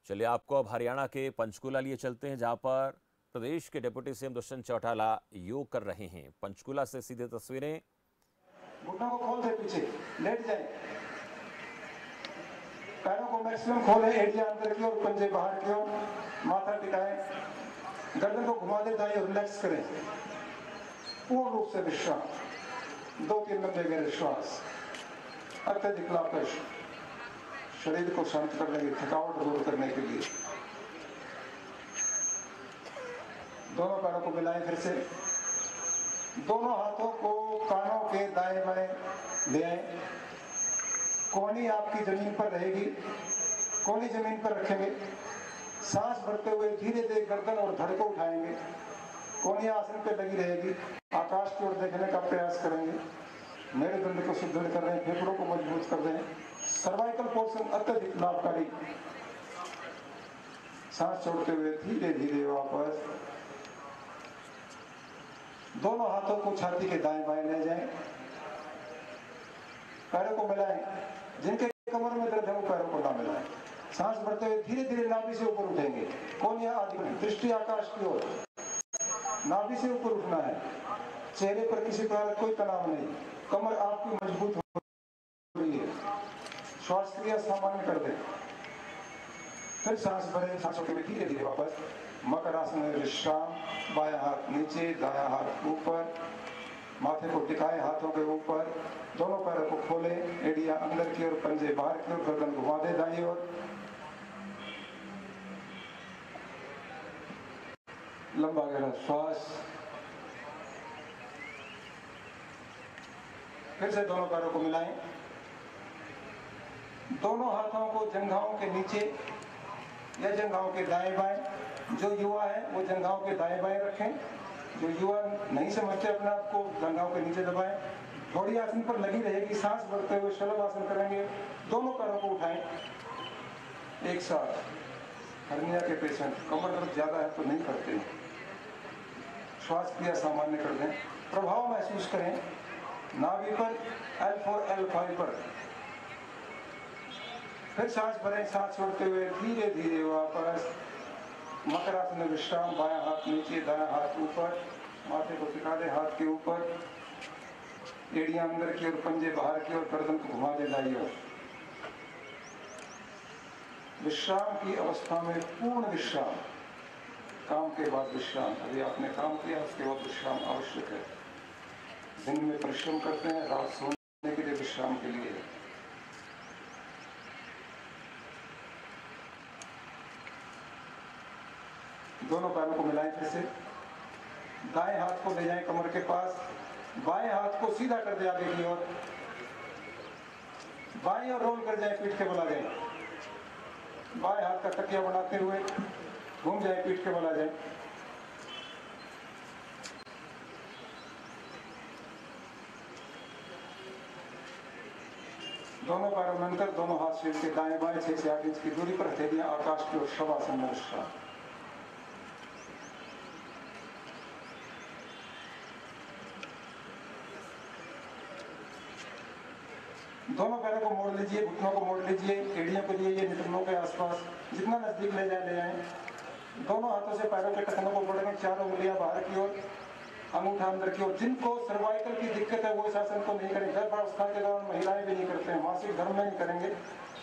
चलिए आपको अब हरियाणा के पंचकुला लिए चलते हैं, जहां पर प्रदेश के डिप्टी सीएम दुष्यंत चौटाला योग कर रहे हैं। पंचकुला से सीधे तस्वीरें। घुटनों को खोल दे, पीछे लेट जाए, पैरों को मैक्सिमम खोले, एड़ियां अंदर की और पंजे बाहर की ओर, माथा टिकाएं, गर्दन को घुमा दे दाएं और रिलैक्स करें, पूर्ण रूप से विश्राम। 2-3 लंबे गहरे श्वास। अत्यधिक लापश शरीर को शांत करने की, थकावट दूर करने के लिए। दोनों पैरों को मिलाएं फिर से। दोनों हाथों को कानों के दाएं बाएं ले आए। कोहनी आपकी जमीन पर रहेगी, कोहनी जमीन पर रखेंगे। सांस भरते हुए धीरे धीरे गर्दन और धड़ को उठाएंगे। कोहनी आसन पे लगी रहेगी। आकाश की ओर देखने का प्रयास करेंगे। मेरुदंड को सुदृढ़ कर रहे हैं, फेफड़ों को मजबूत कर रहे हैं। सर्वाइकल पोर्शन अत्यधिक लाभकारी। सांस छोड़ते हुए धीरे धीरे वापस। दोनों हाथों को छाती के दाएं बाएं ले जाएं। पैरों को मिलाएं। जिनके कमर में दर्द है वो पैरों को ना मिलाएं। सांस भरते हुए धीरे धीरे नाभि से ऊपर उठेंगे। कोहनी आदि दृष्टि आकाश की ओर, नाभि से ऊपर उठना है। चेहरे पर किसी प्रकार कोई तनाव नहीं, कमर आपकी मजबूत हो रही है। श्वास क्रिया सामान्य कर दें। फिर सांस भरें, सांस छोड़ते हुए धीरे धीरे वापस मकर आसन में विश्राम। बायां हाथ नीचे, दायां हाथ ऊपर, माथे को टिकाएं हाथों के ऊपर। दोनों पैरों को खोलें, एड़ियां अंदर की ओर, पंजे बाहर की ओर, गर्दन घुमा दे दाईं ओर। लंबा गहरा श्वास। फिर से दोनों पैरों को मिलाएं। दोनों हाथों को जंघाओं के नीचे या जंघाओं के दाएं बाएं। जो युवा है वो जंघाओं के दाएं बाएं रखें। जो युवा नहीं समझते अपने आप को, जंघाओं के नीचे दबाएं। थोड़ी आसन पर लगी रहेगी। सांस भरते हुए शलभ आसन करेंगे। दोनों पैरों को उठाएं एक साथ। हर्निया के पेशेंट कमर दर्द ज्यादा है तो नहीं करते, श्वास क्रिया सामान्य कर दें। प्रभाव महसूस करें नाभि पर, L4 L5 पर। फिर सांस भरें, सांस छोड़ते हुए धीरे धीरे वापस मकर आसन में विश्राम। बायां हाथ नीचे, दायां हाथ ऊपर, माथे को टिका दे हाथ के ऊपर। एड़ियां अंदर की ओर, पंजे बाहर की ओर, गर्दन को घुमा दे दाईं ओर। विश्राम की अवस्था में पूर्ण विश्राम। काम के बाद विश्राम। अभी आपने काम किया, उसके बाद विश्राम आवश्यक है। दिन में परिश्रम करते हैं, रात सोने के लिए विश्राम के लिए। दोनों पैरों को मिलाएं फिर से। दाएं हाथ को ले जाएं कमर के पास। बाएं हाथ को सीधा कर दे आगे की ओर। बाएं ओर रोल कर जाए, पीठ के बल आ जाए। बाएं हाथ का तकिया बनाते हुए घूम जाए, पीठ के बल आ जाए। दोनों पैरों में अंतर, दोनों हाथ शरीर के दाएं बाएं 6 से 8 इंच की दूरी पर, हथेलियां आकाश की ओर, शवासन में विश्राम। दोनों पैरों को मोड़ लीजिए, घुटनों को मोड़ लीजिए, एड़ियों को लिए नितंबों के आसपास जितना नजदीक ले जाए ले आए। दोनों हाथों से पैरों के टखनों को पकड़ेंगे, चारों उंगलियां बाहर की ओर, अंगूठा अंदर की ओर। जिनको सर्वाइकल की दिक्कत है वो इस आसन को नहीं करेंगे। गर्भावस्था के दौरान महिलाएं भी नहीं करते हैं, मासिक धर्म में नहीं करेंगे।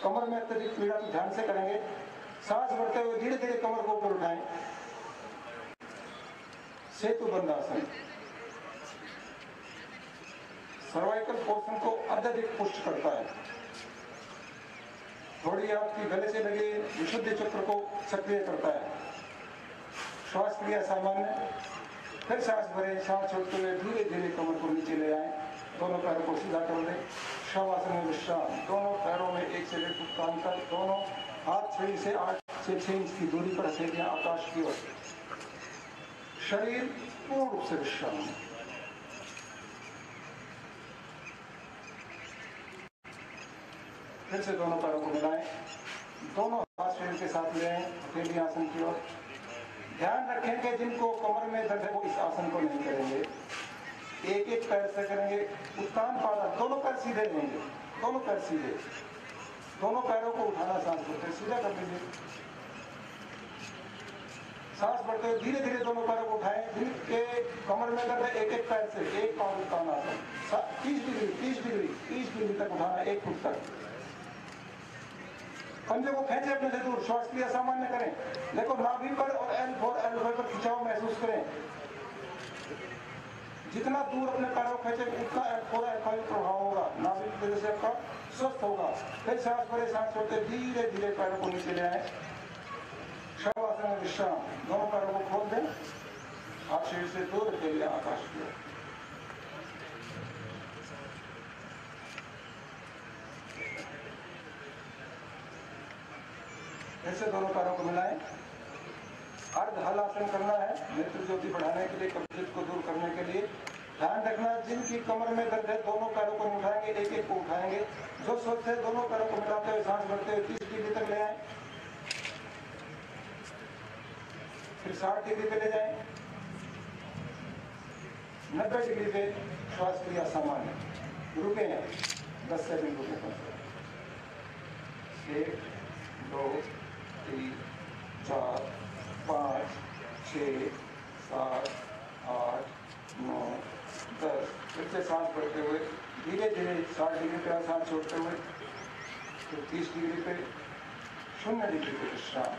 कमर में अत्यधिक पीड़ा तो ध्यान से करेंगे। सांस भरते हुए धीरे धीरे कमर को ऊपर उठाएं। सेतु बंद आसन सर्वाइकल पोर्शन को अत्यधिक पुष्ट करता है। थोड़ी आपकी गले से लगे विशुद्ध चक्र को सक्रिय करता है। श्वास क्रिया सामान्य। फिर सांस भरें, सांस छोड़ते हुए धीरे धीरे कमर को नीचे ले आए। दोनों पैरों को सीधा कर दें। शवासन में विश्राम। दोनों पैरों में 1 से 1.5 फुट का अंतर। दोनों हाथ शरीर से 8 से 6 इंच की दूरी पर, हथेलियां आकाश की ओर। शरीर पूर्ण रूप से विश्राम। फिर से दोनों पैरों को मिलाएं। दोनों हाथ शरीर के साथ ले आए, हथेली आसन की ओर। ध्यान रखें कि जिनको कमर में दर्द है वो इस आसन को नहीं करेंगे, एक एक पैर से करेंगे। उत्तान पादा, दोनों पैर सीधे लेंगे, दोनों पैर सीधे। दोनों पैरों को उठाना, सांस भरते सीधा कर लीजिए। सांस भरते हुए धीरे धीरे दोनों पैरों को उठाएं। जिनके कमर में दर्द है एक एक पैर से एक पाँव उठाना है 30 डिग्री तक उठाना, 1 फुट तक। पंजे को खींचे अपने से दूर, श्वास क्रिया सामान्य करें। देखो नाभि पर और L4 L5 पर खिंचाव महसूस करें। जितना दूर अपने पैरों को खींचे उतना L4 L5 प्रभाव होगा, नाभि की वजह से आपका स्वस्थ होगा। फिर सांस भरे, सांस छोड़ते धीरे धीरे पैरों को नीचे ले आए। शवासन में विश्राम, दोनों पैरों को खोल दें, हाथ शरीर से दूर रखे लिए आकाश की ओर। ऐसे दोनों पैरों को मिलाएं। अर्ध हलासन करना है, नेत्र ज्योति बढ़ाने के लिए, कब्जियत को दूर करने के लिए। ध्यान रखना जिनकी कमर में दर्द है दोनों पैरों को उठाएंगे, एक एक को उठाएंगे। जो स्वस्थ है दोनों पैरों को मिलाते हुए सांस भरते हुए 30 डिग्री तक ले आए, फिर 60 डिग्री पे ले जाएं, 90 डिग्री पे श्वास क्रिया सामान्य। रुके हैं 10 सेकंड रुके। 1 2 3 4 5 6 7 8 9 10। फिर से सांस भरते हुए धीरे धीरे 60 डिग्री पे सांस छोड़ते हुए, फिर 30 डिग्री पे, 0 डिग्री पे विश्राम।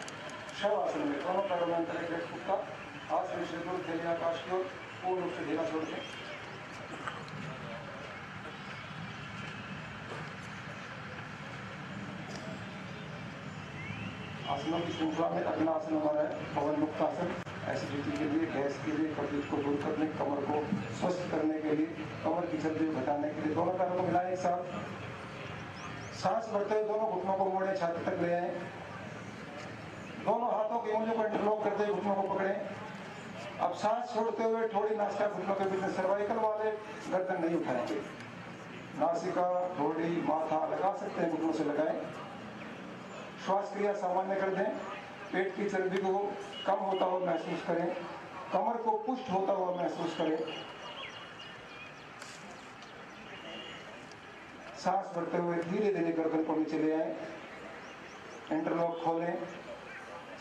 शवासन में दोनों पैरों में अंतर 1 फुट का, हाथ शरीर से दूर थे आकाश की ओर, पूर्ण रूप से ढीला छोड़ दें। आसनों की श्रृंखला में अगला आसन हमारा है पवन मुक्त आसन। एसिडिटी के लिए, गैस के लिए, कब्जियत को दूर करने, कमर को स्वस्थ करने के लिए, कमर की चर्बी घटाने के लिए। दोनों पैरों को मिलाएं एक साथ। सांस भरते हुए दोनों घुटनों को मोड़े, छाती तक ले आए। दोनों हाथों की उंगलियों को इंटरलॉक करते हुए घुटनों को पकड़ें। अब सांस छोड़ते हुए थोड़ी नासिका घुटनों के बीच में, सर्वाइकल वाले गर्दन नहीं उठाएंगे। नासिका, थोड़ी, माथा लगा सकते हैं, घुटनों से लगाएं। श्वास क्रिया सामान्य कर दें। पेट की चर्बी को कम होता हुआ महसूस करें, कमर को पुष्ट होता हुआ महसूस करें। सांस भरते हुए धीरे धीरे गर्दन को नीचे ले आए, इंटरलॉक खोलें,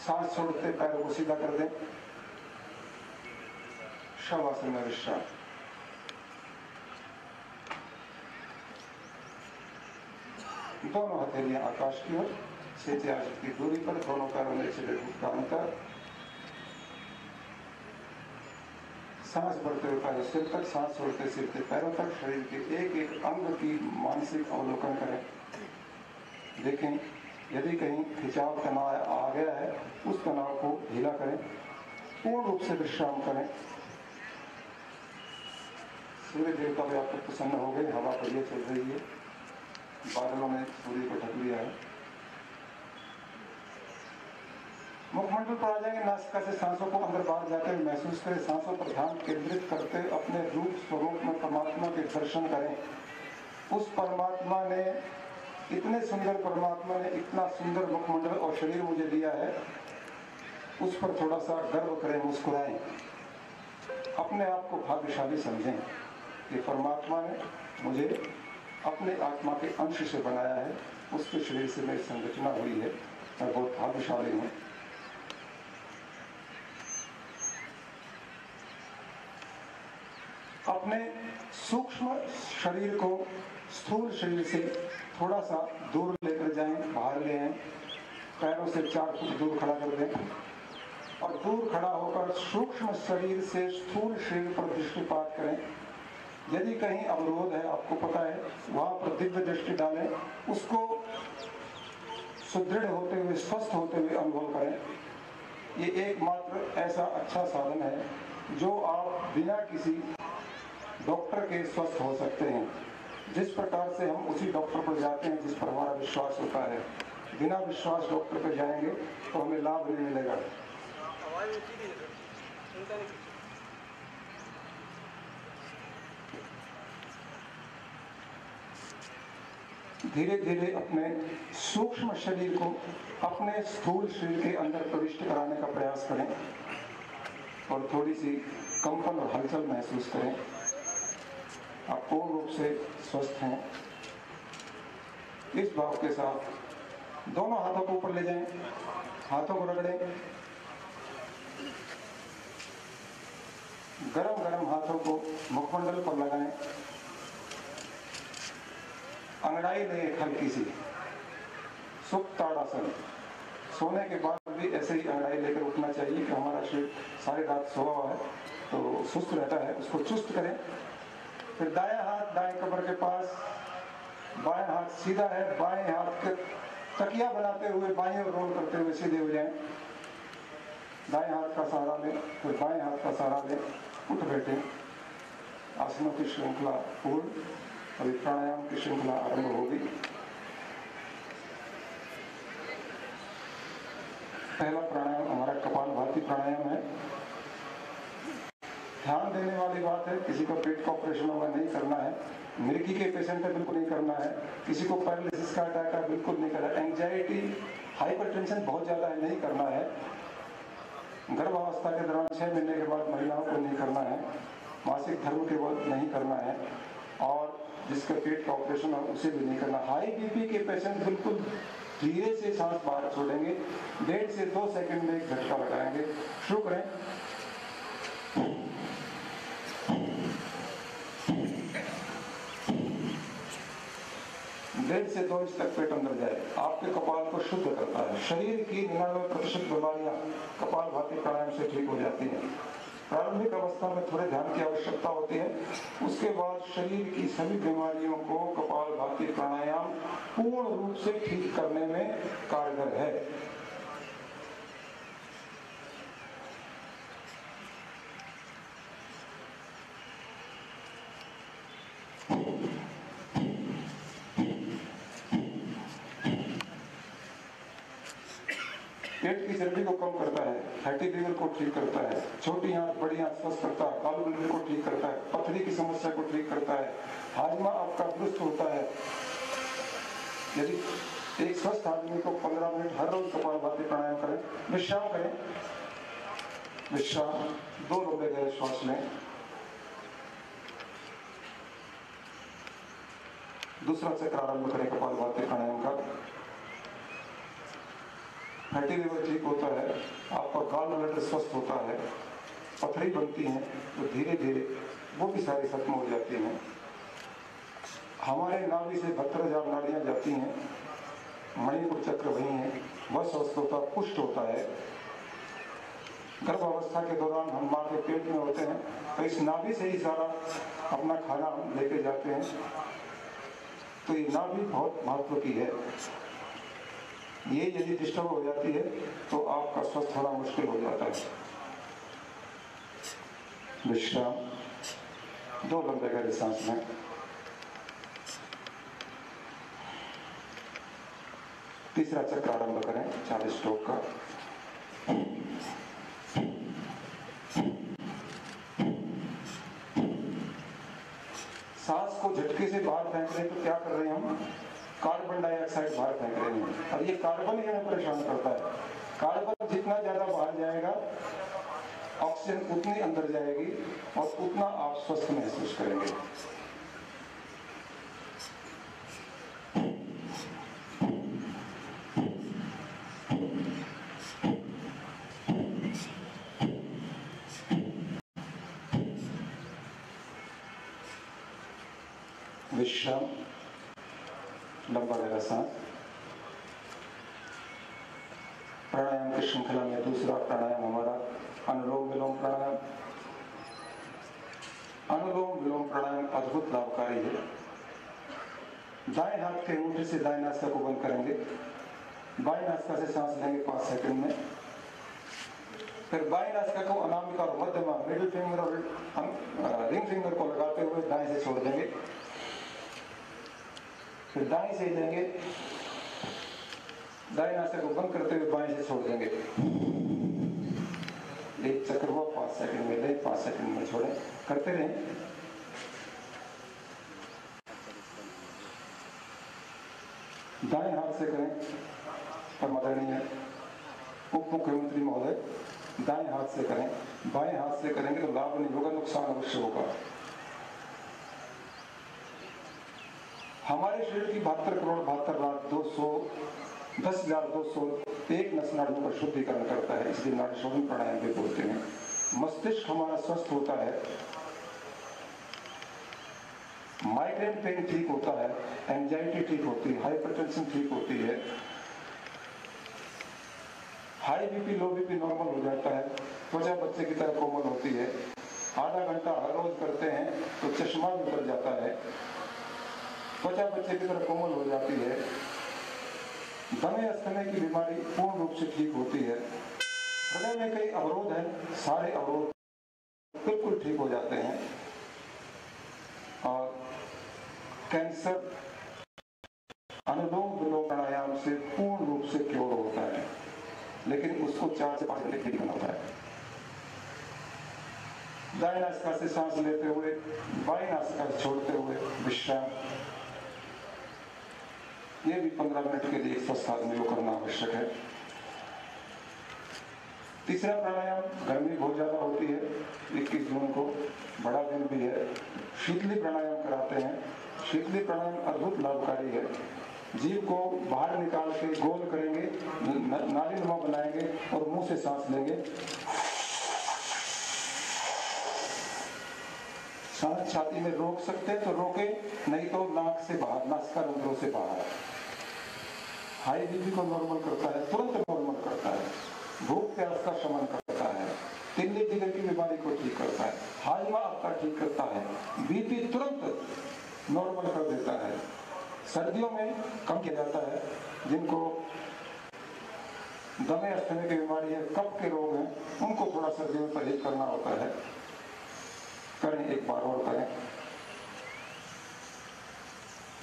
सांस छोड़ते पैरों को सीधा कर दें। शवासन में विश्राम। दोनों हथेलियां आकाश की ओर, 6 से 8 की दूरी पर, दोनों पैरों में 6 फुट का अंतर। सांस भरते हुए पैरों सिर तक, सांस छोड़ते सिर से पैरों तक। शरीर के एक एक अंग की मानसिक अवलोकन करें। देखें यदि कहीं खिंचाव तनाव आ गया है, उस तनाव को ढीला करें। पूर्ण रूप से विश्राम करें। सूर्य देवता भी आप तक प्रसन्न हो गए। हवा बढ़िया चल रही है, बादलों ने सूर्य को ढक लिया है। मुखमंडल पर आ जाएंगे। नासिका से सांसों को अंदर बाहर जाकर महसूस करें। सांसों पर ध्यान केंद्रित करते अपने रूप स्वरूप में परमात्मा के दर्शन करें। उस परमात्मा ने, इतने सुंदर परमात्मा ने इतना सुंदर मुखमंडल और शरीर मुझे दिया है, उस पर थोड़ा सा गर्व करें, मुस्कुराएं। अपने आप को भाग्यशाली समझें कि परमात्मा ने मुझे अपने आत्मा के अंश से बनाया है, उसके शरीर से मेरी संरचना हुई है, मैं बहुत भाग्यशाली हूँ। अपने सूक्ष्म शरीर को स्थूल शरीर से थोड़ा सा दूर लेकर जाएं, बाहर ले आएं। पैरों से 4 फुट दूर खड़ा कर दें और दूर खड़ा होकर सूक्ष्म शरीर से स्थूल शरीर पर दृष्टिपात करें। यदि कहीं अवरोध है, आपको पता है, वहां पर दिव्य दृष्टि डालें, उसको सुदृढ़ होते हुए, स्वस्थ होते हुए अनुभव करें। ये एकमात्र ऐसा अच्छा साधन है जो आप बिना किसी डॉक्टर के स्वस्थ हो सकते हैं। जिस प्रकार से हम उसी डॉक्टर पर जाते हैं जिस पर हमारा विश्वास होता है। बिना विश्वास डॉक्टर पर जाएंगे तो हमें लाभ नहीं मिलेगा। धीरे धीरे अपने सूक्ष्म शरीर को अपने स्थूल शरीर के अंदर प्रविष्ट कराने का प्रयास करें और थोड़ी सी कंपन और हलचल महसूस करें। आप पूर्ण रूप से स्वस्थ हैं। इस भाव के साथ दोनों हाथों को ऊपर ले जाएं, हाथों को रगड़ें, गरम गरम हाथों को मुखमंडल पर लगाएं। अंगड़ाई लें एक हल्की सी, सुप्ताड़ासन। सोने के बाद भी ऐसे ही अंगड़ाई लेकर उठना चाहिए कि हमारा शरीर सारी रात सोया हुआ है तो सुस्त रहता है, उसको चुस्त करें। फिर दायां हाथ दाएं कमर के पास, बाएं हाथ सीधा है, बाएं हाथ के तकिया बनाते हुए बाएं ओर रोल करते हुए सीधे हो जाएं। दाएं हाथ का सहारा लें, फिर बाएं हाथ का सहारा लें, उठ बैठे। आसनों की श्रृंखला पूर्ण। अभी प्राणायाम की श्रृंखला आरंभ होगी। पहला प्राणायाम हमारा कपालभाति प्राणायाम है। ध्यान देने वाली बात है, किसी को पेट का ऑपरेशन होगा नहीं करना है, मिर्गी के पेशेंट है बिल्कुल नहीं करना है, किसी को पैरालिसिस का अटैक है बिल्कुल नहीं करना है, एंजाइटी हाइपरटेंशन बहुत ज्यादा है नहीं करना है, गर्भावस्था के दौरान 6 महीने के बाद महिलाओं को नहीं करना है, मासिक धर्म के बाद नहीं करना है, और जिसका पेट का ऑपरेशन है उसे भी नहीं करना। हाई बीपी के पेशेंट बिल्कुल धीरे से सांस बाहर छोड़ेंगे, 1.5 से 2 सेकंड में एक झटका लगाएंगे। शुरू करें। 1.5 से 2 इंच तक पेट अंदर जाए। आपके कपाल को शुद्ध करता है। शरीर की 99% बीमारियां कपालभाति प्राणायाम से ठीक हो जाती हैं। प्रारंभिक अवस्था में थोड़े ध्यान की आवश्यकता होती है, उसके बाद शरीर की सभी बीमारियों को कपालभाति प्राणायाम पूर्ण रूप से ठीक करने में कारगर है। पेट की चर्बी को कम करता है, फैटी लीवर को ठीक करता है, छोटी आंत बड़ी आंत स्वस्थ करता है, कालू लीवर को ठीक करता है, पथरी की समस्या को ठीक करता है, हाजमा आपका दुरुस्त होता है। यदि एक स्वस्थ आदमी को 15 मिनट हर रोज कपालभाति प्राणायाम करें, विश्राम करें, विश्राम, 2 लंबे गहरे श्वास लें। दूसरा चक्र आरंभ करें कपालभाति प्राणायाम का। फैटी लीवर ठीक होता है, आपका गॉल ब्लैडर स्वस्थ होता है, पथरी बनती है तो धीरे धीरे वो भी सारी खत्म हो जाती हैं। हमारे नाभि से 72,000 नाड़ियां जाती हैं, मणिपुर चक्र वही है, वह स्वस्थ होता है, पुष्ट होता है। गर्भावस्था के दौरान हम माँ के पेट में होते हैं तो इस नाभि से ही सारा अपना खाना हम लेके जाते हैं, तो ये नाभि बहुत महत्व की है। ये यदि डिस्टर्ब हो जाती है तो आपका स्वस्थ होना मुश्किल हो जाता है। विश्राम, 2 लंबे गहरे सांस लें। तीसरा चक्र आरंभ करें 40 स्ट्रोक का। सांस को झटके से बाहर फेंक रहे तो क्या कर रहे हैं हम? कार्बन डाइऑक्साइड बाहर फेंक रहे हैं, और ये कार्बन ही हमें परेशान करता है। कार्बन जितना ज्यादा बाहर जाएगा ऑक्सीजन उतनी अंदर जाएगी और उतना आप स्वस्थ महसूस करेंगे। विश्राम, लंबा गहरा सांस। प्राणायाम की श्रृंखला में दूसरा प्राणायाम हमारा अनुलोम विलोम प्राणायाम। अनुलोम विलोम प्राणायाम अद्भुत लाभकारी है। दाएं हाथ के अंगूठे से दाएं नासिका को बंद करेंगे, बाएं नासिका से सांस लेंगे 5 सेकंड में, फिर बाएं नासिका को अनामिका और मध्यमा मिडिल फिंगर और रिंग फिंगर को लगाते हुए दाएं से छोड़ देंगे, फिर दाएं से लेंगे, दाएं नासिका को बंद करते हुए बाएं से छोड़ देंगे। एक चक्र हुआ, 5 सेकंड में लें, 5 सेकंड में छोड़ें, करते रहें। दाएं हाथ से करें पर आदरणीय उप मुख्यमंत्री महोदय दाएं हाथ से करें, बाएं हाथ से करेंगे तो लाभ नहीं होगा, नुकसान अवश्य होगा। हमारे शरीर की 72 करोड़ 72 लाख 10,201 नस नाड़ियों का शुद्धिकरण करता है, इसलिए नाड़ी शोधन प्राणायाम भी बोलते हैं। मस्तिष्क हमारा स्वस्थ होता है, माइग्रेन पेन ठीक होता है, एंजाइटी ठीक होती है, हाइपरटेंशन ठीक होती है, high BP low BP normal हो जाता है, त्वचा बच्चे की तरह कोमल होती है, आधा घंटा हर रोज करते हैं तो चश्मा भी उतर जाता है, त्वचा बच्चे की तरह कोमल हो जाती है, दमे अस्थमे की बीमारी पूर्ण रूप से ठीक होती है, हृदय में कई अवरोध हैं, सारे अवरोध बिल्कुल ठीक हो जाते हैं, और कैंसर अनुलोम विलोम प्राणायाम से पूर्ण रूप से क्योर होता है, लेकिन उसको 4 से 5 घंटे ठीक करना होता है। दाएं नासिका से सांस लेते हुए बाएं नासिका से छोड़ते हुए विश्राम, ये भी 15 मिनट के लिए स्वस्थ आदमी को करना आवश्यक है। तीसरा प्राणायाम, गर्मी बहुत ज्यादा होती है, 21 जून को बड़ा दिन भी है, शीतली प्राणायाम कराते हैं। शीतली प्राणायाम अद्भुत लाभकारी है। जीभ को बाहर निकाल के गोल करेंगे, नालीनुमा बनाएंगे और मुंह से सांस लेंगे। सांस छाती में रोक सकते हैं तो रोके, नहीं तो नाक से बाहर, नासिका रंध्रों से बाहर। हाई बीपी को नॉर्मल करता है, तुरंत नॉर्मल करता है, भूख प्यास का शमन करता है, तिल्ली जिगर की बीमारी को ठीक करता है, हाजमा आपका ठीक करता है, बीपी तुरंत नॉर्मल कर देता है। सर्दियों में कम किया जाता है, जिनको दमे अस्थमे की बीमारी है, कफ के रोग हैं, उनको थोड़ा सर्दियों में परहेज करना होता है। करें, एक बार और करें।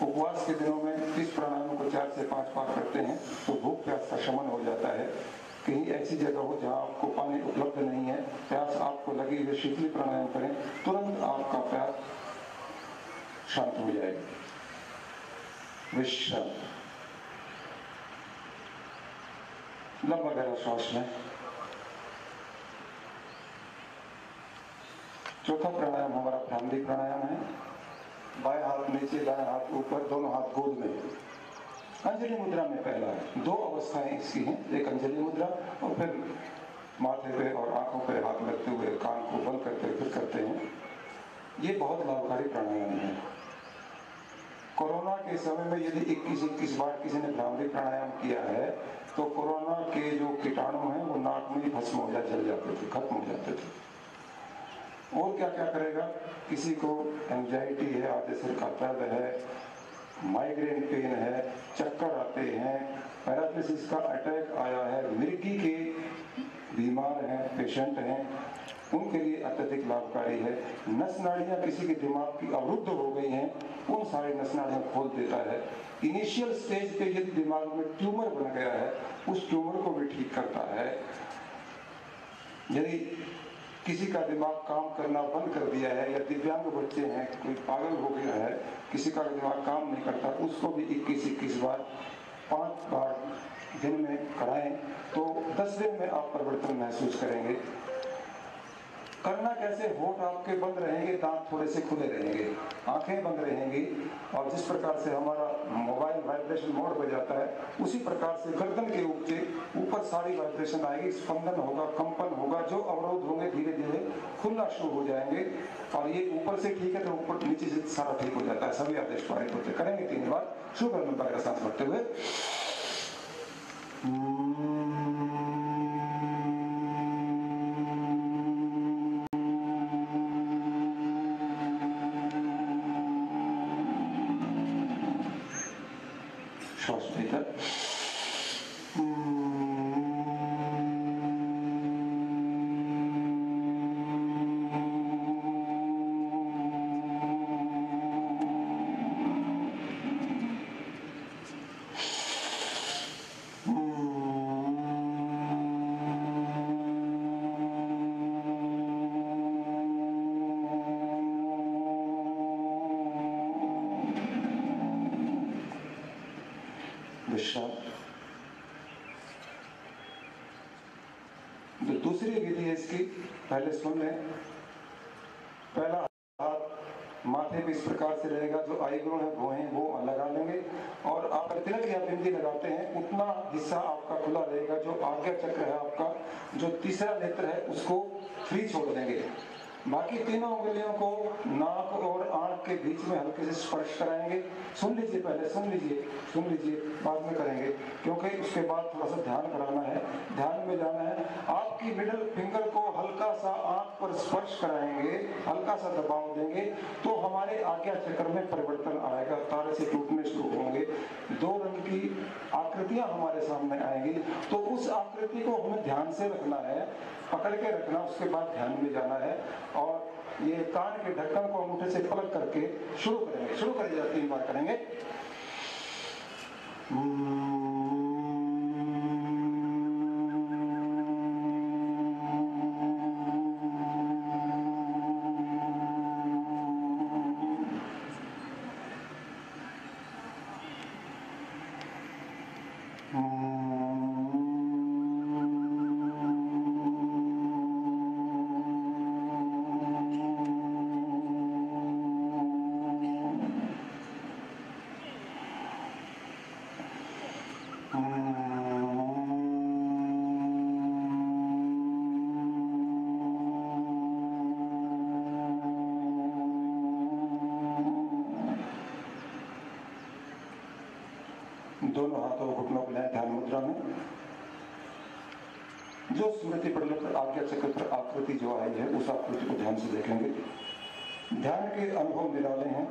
उपवास के दिनों में इस प्राणायाम को 4 से 5 बार करते हैं तो भूख प्यास का शमन हो जाता है। कहीं ऐसी जगह हो जहां आपको पानी उपलब्ध नहीं है, प्यास आपको लगी है, शीतली प्राणायाम करें, तुरंत आपका प्यास शांत हो जाएगी। विश्राम, लंबा गहरा श्वास लें। चौथा प्राणायाम हमारा भ्रामरी प्राणायाम है। बाएं हाथ नीचे, दाएं हाथ ऊपर, दोनों हाथ गोद में, अंजलि मुद्रा में पहला है। 2 अवस्थाएं इसकी हैं, एक अंजलि मुद्रा और फिर माथे पे और आंखों पे हाथ रखते हुए कान को बंद करते हुए फिर करते हैं। ये बहुत लाभकारी प्राणायाम है। कोरोना के समय में यदि 21 बार किसी ने भ्रामरी प्राणायाम किया है तो कोरोना के जो कीटाणु हैं वो नाक में ही भस्म हो जल जाते थे, खत्म हो जाते थे। और क्या क्या करेगा, किसी को एंजाइटी है, आधे सिर का दर्द है, माइग्रेन पेन है, चक्कर आते हैं, पैरालिसिस का अटैक आया है, मिर्गी के बीमार हैं, पेशेंट हैं, उनके लिए अत्यधिक लाभकारी है। नस नाड़ियां किसी के दिमाग की अवरुद्ध हो गई हैं, उन सारी नस नाड़ियां खोल देता है। इनिशियल स्टेज पे यदि दिमाग में ट्यूमर बन गया है, उस ट्यूमर को भी ठीक करता है। यदि किसी का दिमाग काम करना बंद कर दिया है, या दिव्यांग बच्चे हैं, कोई पागल हो गया है, किसी का दिमाग काम नहीं करता, उसको भी 21 बार 5 बार दिन में कराएं तो 10 दिन में आप परिवर्तन महसूस करेंगे। करना कैसे, होठ आपके बंद रहेंगे, दांत थोड़े से खुले रहेंगे, आंखें बंद रहेंगी, और जिस प्रकार से हमारा मोबाइल वाइब्रेशन मोड हो जाता है, उसी प्रकार से गर्दन के ऊपर सारी वाइब्रेशन आएगी, स्पंदन होगा, कंपन होगा, जो अवरोध होंगे धीरे धीरे खुलना शुरू हो जाएंगे। और ये ऊपर से ठीक है तो ऊपर नीचे से सारा ठीक हो जाता है, सभी आदेश पारित होते। करेंगे 3 बार, शुरू करने का सांस भरते हुए। श्वास भीतर, विश्राम। जो दूसरी विधि है इसकी, पहले सुन लें। पहला हाथ माथे पे इस प्रकार से रहेगा, जो आईब्रो है वो है वो लगा लेंगे। और आप तिलक या बिंदी लगाते हैं उतना हिस्सा आपका खुला रहेगा। जो आज्ञा चक्र है आपका, जो तीसरा नेत्र है उसको फ्री छोड़ देंगे। बाकी तीनों उंगलियों को नाक और आंख के बीच में हल्के से स्पर्श कराएंगे। सुन लीजिए, पहले सुन लीजिए, बाद में करेंगे, क्योंकि उसके बाद थोड़ा सा ध्यान कराना है, ध्यान में जाना है। आपकी मिडिल फिंगर को हल्का सा आंख पर स्पर्श कराएंगे, हल्का सा दबाव देंगे तो हमारे आज्ञा चक्र में परिवर्तन आएगा, तारे से टूटने शुरू होंगे, 2 रंग की आकृतियां हमारे सामने आएंगी। तो उस आकृति को हमें ध्यान से रखना है, पकड़ के रखना, उसके बाद ध्यान में जाना है। और ये कान के ढक्कन को अंगूठे से पलट करके शुरू करेंगे। शुरू करिए, 3 बार करेंगे। दोनों हाथों को घुटनों को लें ध्यान मुद्रा में। जो स्मृति पटल पर आज्ञा चक्र पर आकृति जो आई है उस आकृति को ध्यान से देखेंगे। ध्यान के अनुभव निराले हैं।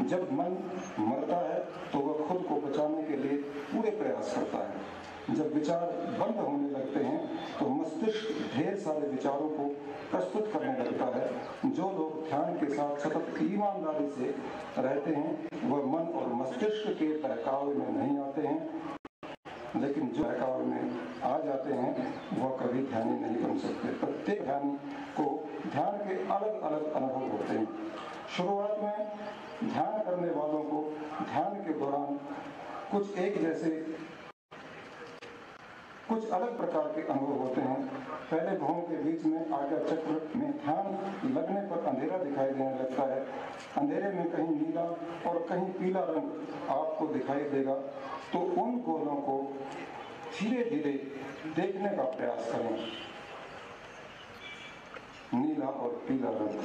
जब मन मरता है तो वह खुद को बचाने के लिए पूरे प्रयास करता है। जब विचार बंद होने लगते हैं तो मस्तिष्क ढेर सारे विचारों को प्रस्तुत करने लगता है। जो लोग ध्यान के साथ सतत ईमानदारी से रहते हैं वह मन और मस्तिष्क के बहकावे में नहीं आते हैं, लेकिन जो बहकावे में आ जाते हैं वह कभी ध्यानी नहीं बन सकते। प्रत्येक ध्यानी को ध्यान के अलग अलग अनुभव होते हैं। शुरुआत में ध्यान करने वालों को ध्यान के दौरान कुछ अलग प्रकार के अनुभव होते हैं। पहले भौहों के बीच में आज्ञा चक्र में ध्यान लगने पर अंधेरा दिखाई देने लगता है। अंधेरे में कहीं नीला और कहीं पीला रंग आपको दिखाई देगा, तो उन गोलों को धीरे धीरे देखने का प्रयास करें। नीला और पीला रंग,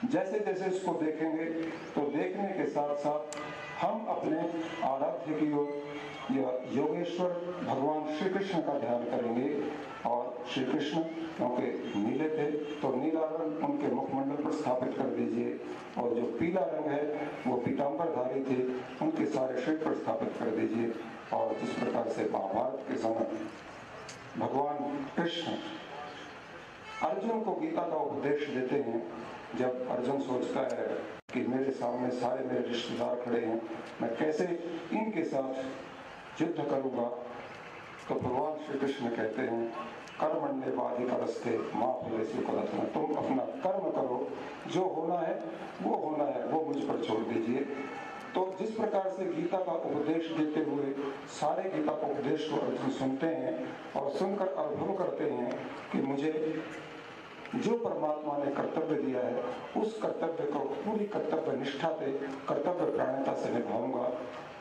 जैसे जैसे इसको देखेंगे तो देखने के साथ साथ हम अपने आराध्य की ओर या योगेश्वर भगवान श्री कृष्ण का ध्यान करेंगे। और श्री कृष्ण क्योंकि नीले थे तो नीला रंग उनके मुखमंडल पर स्थापित कर दीजिए, और जो पीला रंग है वो पीतांबरधारी थे, उनके सारे शरीर पर स्थापित कर दीजिए। और जिस प्रकार से महाभारत के समय भगवान कृष्ण अर्जुन को गीता का उपदेश देते हैं, जब अर्जुन सोचता है कि मेरे सामने सारे मेरे रिश्तेदार खड़े हैं, मैं कैसे इनके साथ युद्ध करूंगा, तो भगवान श्री कृष्ण कहते हैं कर्मण्येवाधिकारस्ते मा फलेषु कदाचन, तुम अपना कर्म करो, जो होना है वो मुझ पर छोड़ दीजिए। तो जिस प्रकार से गीता का उपदेश देते हुए सारे गीता का उपदेश को अर्जुन सुनते हैं और सुनकर अनुभव करते हैं कि मुझे जो परमात्मा ने कर्तव्य दिया है उस कर्तव्य को पूरी कर्तव्य निष्ठा से, कर्तव्य प्राणता से निभाऊंगा।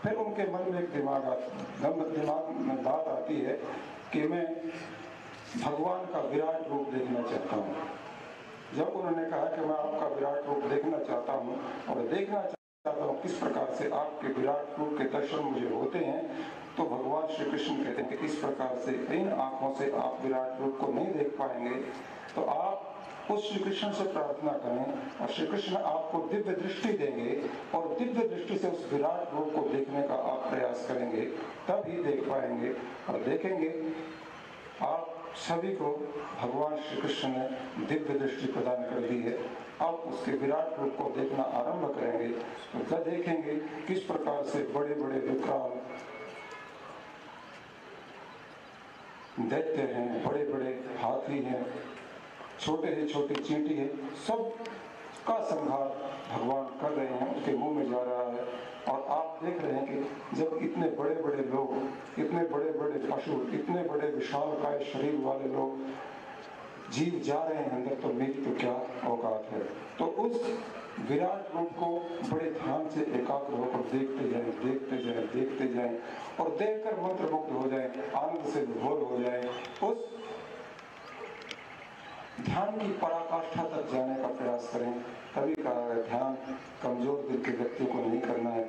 फिर उनके मन में एक दिमाग में बात आती है कि मैं भगवान का विराट रूप देखना चाहता हूँ। जब उन्होंने कहा कि मैं आपका विराट रूप देखना चाहता हूँ और देखना चाहता हूँ किस प्रकार से आपके विराट रूप के दर्शन मुझे होते हैं, तो भगवान श्री कृष्ण कहते हैं कि इस प्रकार से इन आंखों से आप विराट रूप को नहीं देख पाएंगे, तो आप उस श्री कृष्ण से प्रार्थना करें और श्री कृष्ण आपको दिव्य दृष्टि देंगे और दिव्य दृष्टि से उस विराट रूप को देखने का आप प्रयास करेंगे, तब ही देख पाएंगे। और देखेंगे आप सभी को भगवान श्री कृष्ण ने दिव्य दृष्टि प्रदान कर दी है। अब उसके विराट रूप को देखना आरंभ करेंगे तो जब देखेंगे किस प्रकार से बड़े बड़े विकराल दैत्य हैं, बड़े बड़े हाथी हैं, छोटे से छोटे चींटी है, सब का संहार भगवान कर रहे हैं, उसके मुंह में जा रहा है। और आप देख रहे हैं कि जब इतने बड़े बड़े लोग, इतने बड़े बड़े पशु, इतने बड़े विशालकाय शरीर वाले लोग जीव जा रहे हैं अंदर, तो मेरी तो क्या औकात है। तो उस विराट रूप को बड़े ध्यान से एकाग्र होकर देखते जाएं, देखते जाएं, देखते जाएं, और देखकर मंत्रमुग्ध हो जाएं, आनंद से विभोर हो जाएं। उस ध्यान की पराकाष्ठा तक जाने का प्रयास करें। कभी कहा है ध्यान कमजोर दिल के व्यक्तियों को नहीं करना है,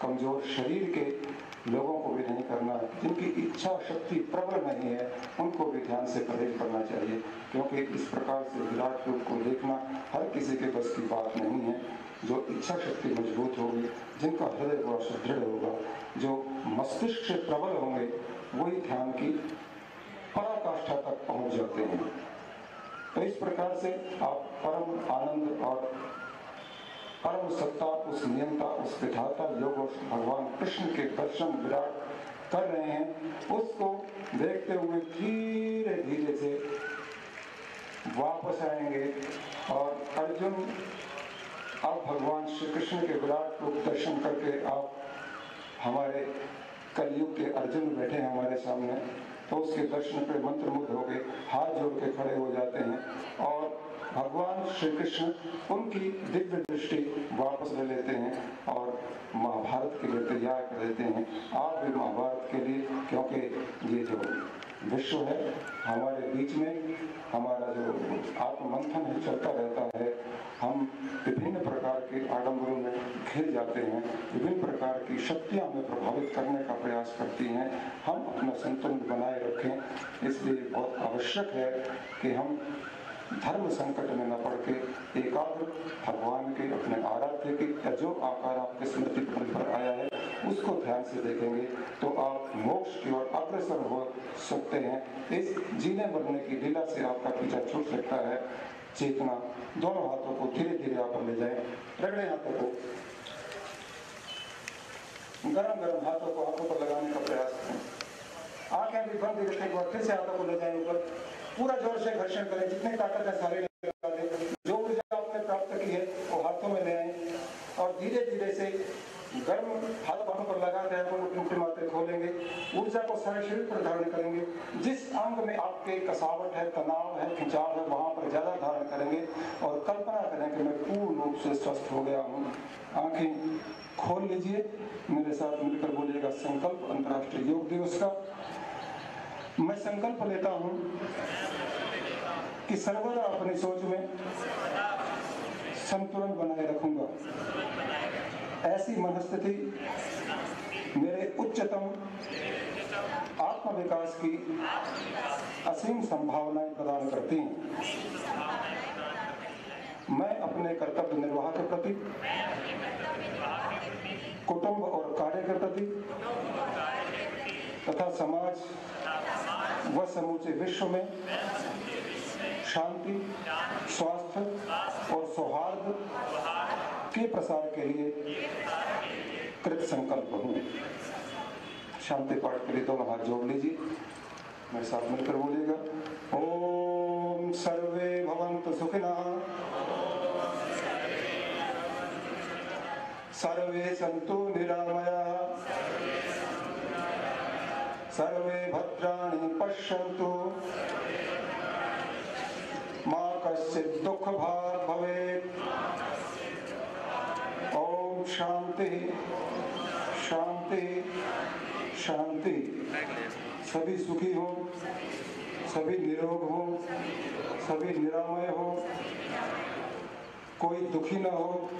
कमजोर शरीर के लोगों को भी नहीं करना है, जिनकी इच्छा शक्ति प्रबल नहीं है उनको भी ध्यान से परहेज करना चाहिए, क्योंकि इस प्रकार से विराट रूप को देखना हर किसी के बस की बात नहीं है। जो इच्छा शक्ति मजबूत होगी, जिनका हृदय बड़ा सुदृढ़ होगा, जो मस्तिष्क से प्रबल होंगे, वही ध्यान की पराकाष्ठा तक पहुंच जाते हैं। तो इस प्रकार से आप परम आनंद और परम सत्ता, उस नियंता, उस विधाता योग और भगवान कृष्ण के दर्शन विराट कर रहे हैं, उसको देखते हुए धीरे धीरे से वापस आएंगे। और अर्जुन, अब भगवान श्री कृष्ण के विराट रूप दर्शन करके आप हमारे कलयुग के अर्जुन बैठे हैं हमारे सामने, तो उसके दर्शन पे मंत्रमुग्ध होकर हाथ जोड़ के खड़े हो जाते हैं और भगवान श्री कृष्ण उनकी दिव्य दृष्टि वापस ले लेते हैं और महाभारत के लिए तैयार कर देते हैं। आप भी महाभारत के लिए, क्योंकि ये जो विश्व है हमारे बीच में, हमारा जो आत्ममंथन है चलता रहता है, हम विभिन्न प्रकार के आडंबरों में घिर जाते हैं, विभिन्न प्रकार की शक्तियां हमें प्रभावित करने का प्रयास करती हैं। हम अपना संतुलन बनाए रखें, इसलिए बहुत आवश्यक है कि हम धर्म संकट में न पड़ के एकाग्र भगवान के, अपने आराध्य के, जो आकार आपके स्मृति पटल पर आया है उसको ध्यान से देखेंगे तो आप मोक्ष की ओर अग्रसर हो सकते हैं। इस जीने मरने की लीला से आपका पीछा छूट सकता है। चेतना, दोनों हाथों को धीरे धीरे आप ले जाएं, रगड़े हाथों को, गरम गरम हाथों को हाथों पर लगाने का प्रयास करें। आंखें भी बंद रखने के बाद फिर से हाथों को ले जाएं ऊपर, पूरा जोर से घर्षण करें, जितनी ताकत है सारी लगा दें। जो ऊर्जा आपने प्राप्त की है वो हाथों में ले आए और धीरे धीरे से गर्म हाथों पर लगा के आपको मात्रे खोलेंगे, ऊर्जा को सारे शरीर पर धारण करेंगे। जिस अंग में आपके कसावट है, तनाव है, खिंचाव है, वहां पर ज्यादा धारण करेंगे और कल्पना करें कि मैं पूर्ण रूप से स्वस्थ हो गया हूँ। आंखें खोल लीजिए, मेरे साथ मिलकर बोलिएगा संकल्प अंतर्राष्ट्रीय योग दिवस का। मैं संकल्प लेता हूं कि सर्वदा अपनी सोच में संतुलन बनाए रखूंगा। ऐसी मनस्थिति मेरे उच्चतम आत्म विकास की असीम संभावनाएं प्रदान करती हैं। मैं अपने कर्तव्य निर्वाह के प्रति, कुटुंब और कार्य के प्रति तथा समाज व समूचे विश्व में शांति, स्वास्थ्य और सौहार्द के प्रसार के लिए कृत संकल्प हूँ। शांति पाठ के लिए दोनों हाथ जोड़ लीजिए, मेरे साथ मिलकर बोलिएगा। ओम सर्वे भवन्तु सुखिनः, सर्वे सन्तु निरामयाः, सर्वे भद्राणि पश्यन्तु, मा कश्चित् दुःखभाग् भवेत्। ओम शांति शांति शांति। सभी सुखी हो, सभी निरोग हो, सभी निरामय हो, कोई दुखी न हो।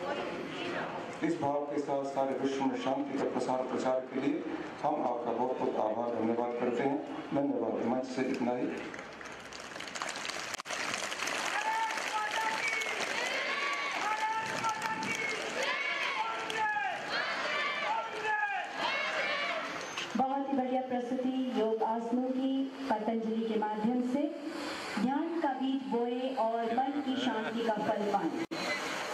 इस भाव के साथ सारे विश्व में शांति का प्रचार के लिए हम आपका बहुत बहुत आभार धन्यवाद करते हैं। धन्यवाद। मंच से इतना ही। बहुत ही बढ़िया प्रस्तुति योग आसनों की पतंजलि के माध्यम से। ध्यान का बीज बोए और मन की शांति का फल पाएं।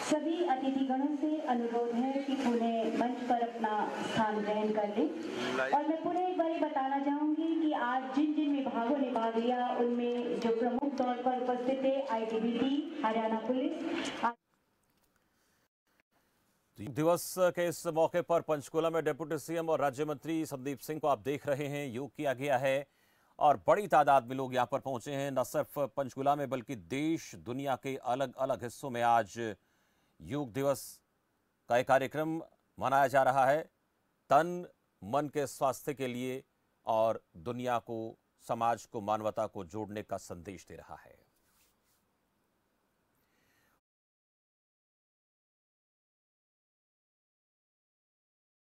सभी अतिथिगणों से अनुरोध है कि पुनः मंच पर अपना स्थान ग्रहण कर लें। और मैं पुनः एक बार बताना चाहूंगी कि आज जिन जिन विभागों ने भाग लिया उनमें जो प्रमुख तौर पर उपस्थित थे आईटीबीपी, हरियाणा पुलिस। दिवस के इस मौके पर पंचकुला में डिप्टी सीएम और राज्य मंत्री संदीप सिंह को आप देख रहे हैं, योग किया गया है और बड़ी तादाद में लोग यहाँ पर पहुंचे हैं। न सिर्फ पंचकुला में बल्कि देश दुनिया के अलग अलग हिस्सों में आज योग दिवस का एक कार्यक्रम मनाया जा रहा है, तन मन के स्वास्थ्य के लिए और दुनिया को, समाज को, मानवता को जोड़ने का संदेश दे रहा है।